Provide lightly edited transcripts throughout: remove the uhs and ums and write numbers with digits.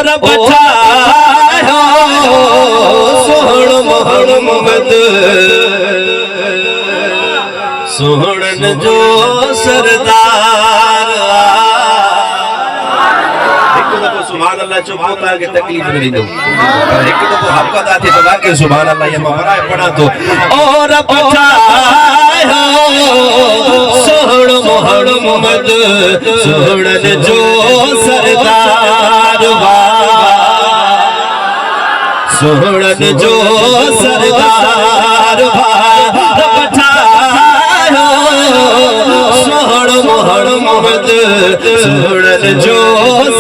रब ठाहियो सोहणो मोहम्मद सोहणन जो सरदार सुभान अल्लाह चुप होता है कि तकलीफ नहीं दो पर एक तो हक अदा थे तो के सुभान अल्लाह ये मबराए पढ़ा तो और रब ठाहियो सोहणो मोहम्मद सोहणन जो सरदार सोहणन जो सरदार रब ठाहियो सोहणो मोहम्मद सोहणन जो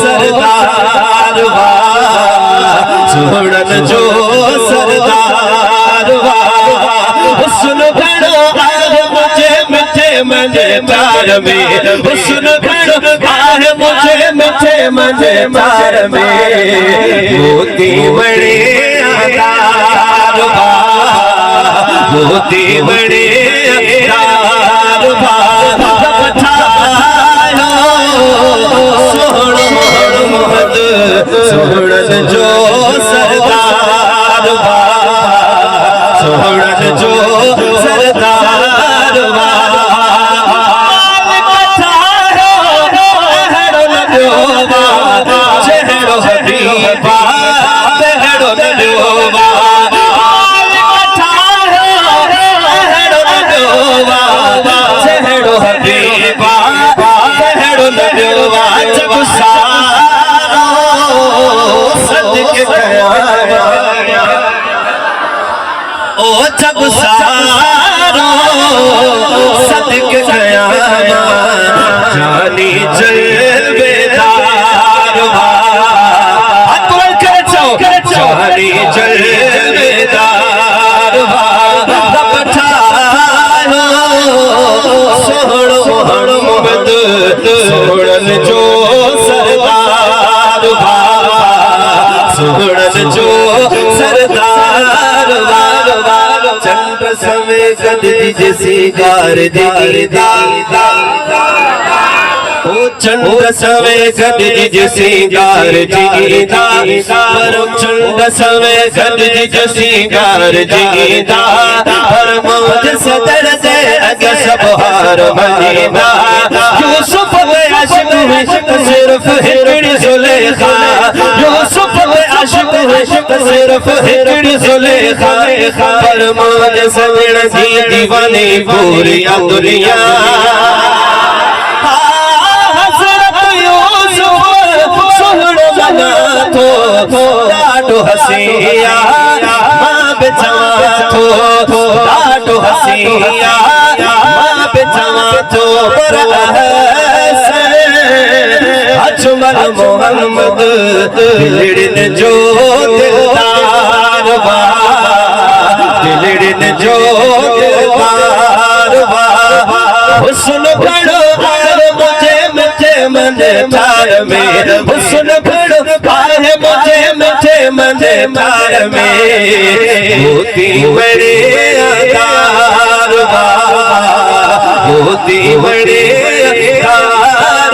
सरदार सोहणन जो सरदार हुस्न घणो आहे मुझे मिठे मंझे प्यार में हुस्न घणो आहे मुझे मिठे मंझे प्यार में मोती बड़े आधार मोती बड़े आधार रब ठाहियो सोहणो मोहम्मद सोहणन जो सरदार सोहणन जो सरदार चेहरो हबीबा चेहरो नबीबा चेहरो हबीबा चेहरो नबीबा जब सारो सदके गया ओ जब सारो सदके गया जानी जलवेदार जानी जलवेदार रब ठाहियो सोहणो मोहम्मद सोहणन जो सरदार सोहणन जो सरदार चंद्र सवे गदि जैसी गार दी ओ चंद्र सवे गदि जैसी गार जीदा पर चंद्र सवे गदि जैसी गार जीदा पर मौज सदर दे अग सब हार मदीना यूसुफ वे आशिक वे सिर्फ हिकड़ी जुलेखा यूसुफ वे आशिक वे सिर्फ हिकड़ी जुलेखा पर मौज सदर दी दीवानी पूरी दुनिया ॾाढो हसिया मां बि चवां थो ॾाढो हसिया मां बि चवां थो पर अजमल मोहम्मद दिलड़िन जो दिलदार दिलड़िन जो दिलदार हुस्न घणो आहे मुझे मिठे मंझे प्यार में हुस्न घणो आहे मुझे मिठे मंझे प्यार में मोती बड़े आधार मोती बड़े आधार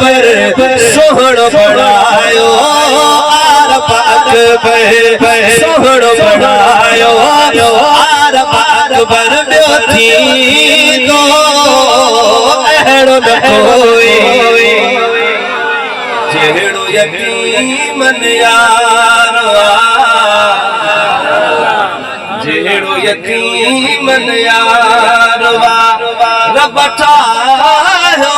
पर सोहणो बढ़ायो आर पाक पर सोहणो बढ़ायो आर पाक पर ॿियो थी दो अहिड़ो न कोई जहिड़ो यतीमन यार जहिड़ो यतीमन यार रब ठाहियो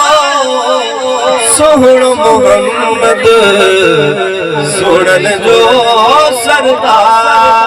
सोहणो मोहम्मद सोहणन जो सरदार